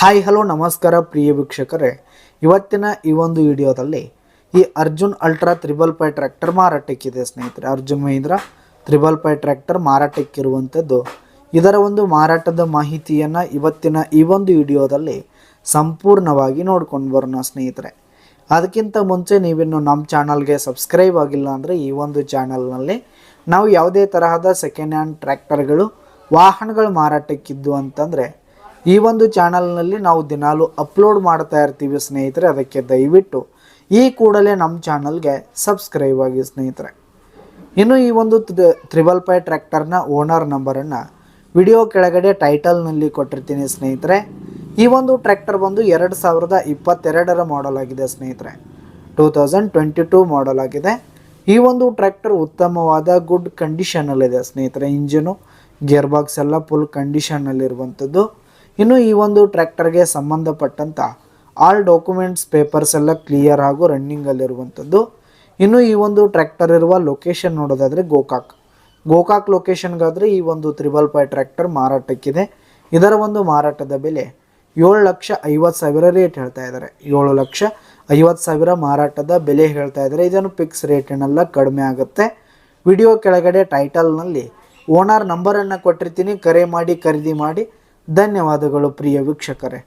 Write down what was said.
Hi hello ನಮಸ್ಕಾರ ಪ್ರಿಯ ವೀಕ್ಷಕರೇ, ಇವತ್ತಿನ ಈ ಒಂದು ವಿಡಿಯೋದಲ್ಲಿ ಈ ಅರ್ಜುನ್ ಅಲ್ಟ್ರಾ 555 ಟ್ರ್ಯಾಕ್ಟರ್ ಮಾರಾಟಕ್ಕಿದೆ ಸ್ನೇಹಿತರೆ. ಅರ್ಜುನ್ ಮಹೀಂದ್ರ 555 ಟ್ರ್ಯಾಕ್ಟರ್ ಮಾರಾಟಕ್ಕಿರುವಂಥದ್ದು. ಇದರ ಒಂದು ಮಾರಾಟದ ಮಾಹಿತಿಯನ್ನು ಇವತ್ತಿನ ಈ ಒಂದು ವಿಡಿಯೋದಲ್ಲಿ ಸಂಪೂರ್ಣವಾಗಿ ನೋಡ್ಕೊಂಡು ಬರೋಣ ಸ್ನೇಹಿತರೆ. ಅದಕ್ಕಿಂತ ಮುಂಚೆ ನೀವಿನ್ನು ನಮ್ಮ ಚಾನಲ್ಗೆ ಸಬ್ಸ್ಕ್ರೈಬ್ ಆಗಿಲ್ಲ ಅಂದರೆ ಈ ಒಂದು ಚಾನಲ್ನಲ್ಲಿ ನಾವು ಯಾವುದೇ ತರಹದ ಸೆಕೆಂಡ್ ಹ್ಯಾಂಡ್ ಟ್ರ್ಯಾಕ್ಟರ್ಗಳು ವಾಹನಗಳು ಮಾರಾಟಕ್ಕಿದ್ದು ಅಂತಂದರೆ ಈ ಒಂದು ಚಾನಲ್ನಲ್ಲಿ ನಾವು ದಿನಾಲು ಅಪ್ಲೋಡ್ ಮಾಡ್ತಾ ಇರ್ತೀವಿ ಸ್ನೇಹಿತರೆ. ಅದಕ್ಕೆ ದಯವಿಟ್ಟು ಈ ಕೂಡಲೇ ನಮ್ಮ ಚಾನಲ್ಗೆ ಸಬ್ಸ್ಕ್ರೈಬ್ ಆಗಿ ಸ್ನೇಹಿತರೆ. ಇನ್ನು ಈ ಒಂದು 555 ಟ್ರ್ಯಾಕ್ಟರ್ನ ಓನರ್ ನಂಬರನ್ನು ವಿಡಿಯೋ ಕೆಳಗಡೆ ಟೈಟಲ್ನಲ್ಲಿ ಕೊಟ್ಟಿರ್ತೀನಿ ಸ್ನೇಹಿತರೆ. ಈ ಒಂದು ಟ್ರ್ಯಾಕ್ಟರ್ ಬಂದು 2022ರ ಮಾಡೆಲ್ ಆಗಿದೆ ಸ್ನೇಹಿತರೆ. 2022 ಮಾಡೆಲ್ ಆಗಿದೆ. ಈ ಒಂದು ಟ್ರ್ಯಾಕ್ಟರ್ ಉತ್ತಮವಾದ ಗುಡ್ ಕಂಡೀಷನಲ್ಲಿದೆ ಸ್ನೇಹಿತರೆ. ಇಂಜಿನು ಗೇರ್ ಬಾಕ್ಸ್ ಎಲ್ಲ ಫುಲ್ ಕಂಡೀಷನ್ನಲ್ಲಿರುವಂಥದ್ದು. ಇನ್ನು ಈ ಒಂದು ಟ್ರ್ಯಾಕ್ಟರ್ಗೆ ಸಂಬಂಧಪಟ್ಟಂಥ ಆಲ್ ಡಾಕ್ಯುಮೆಂಟ್ಸ್ ಪೇಪರ್ಸ್ ಎಲ್ಲ ಕ್ಲಿಯರ್ ಹಾಗೂ ರನ್ನಿಂಗಲ್ಲಿರುವಂಥದ್ದು. ಇನ್ನು ಈ ಒಂದು ಟ್ರ್ಯಾಕ್ಟರ್ ಇರುವ ಲೊಕೇಶನ್ ನೋಡೋದಾದರೆ ಗೋಕಾಕ್ ಲೊಕೇಶನ್ಗಾದರೆ ಈ ಒಂದು 555 ಟ್ರ್ಯಾಕ್ಟರ್ ಮಾರಾಟಕ್ಕಿದೆ. ಇದರ ಒಂದು ಮಾರಾಟದ ಬೆಲೆ 7,50,000 ರೇಟ್ ಹೇಳ್ತಾ ಇದ್ದಾರೆ. 7,50,000 ಮಾರಾಟದ ಬೆಲೆ ಹೇಳ್ತಾ ಇದ್ದಾರೆ. ಇದನ್ನು ಫಿಕ್ಸ್ ರೇಟಿನೆಲ್ಲ ಕಡಿಮೆ ಆಗುತ್ತೆ. ವಿಡಿಯೋ ಕೆಳಗಡೆ ಟೈಟಲ್ನಲ್ಲಿ ಓನರ್ ನಂಬರನ್ನು ಕೊಟ್ಟಿರ್ತೀನಿ. ಕರೆ ಮಾಡಿ ಖರೀದಿ ಮಾಡಿ. ಧನ್ಯವಾದಗಳು ಪ್ರಿಯ ವೀಕ್ಷಕರೇ.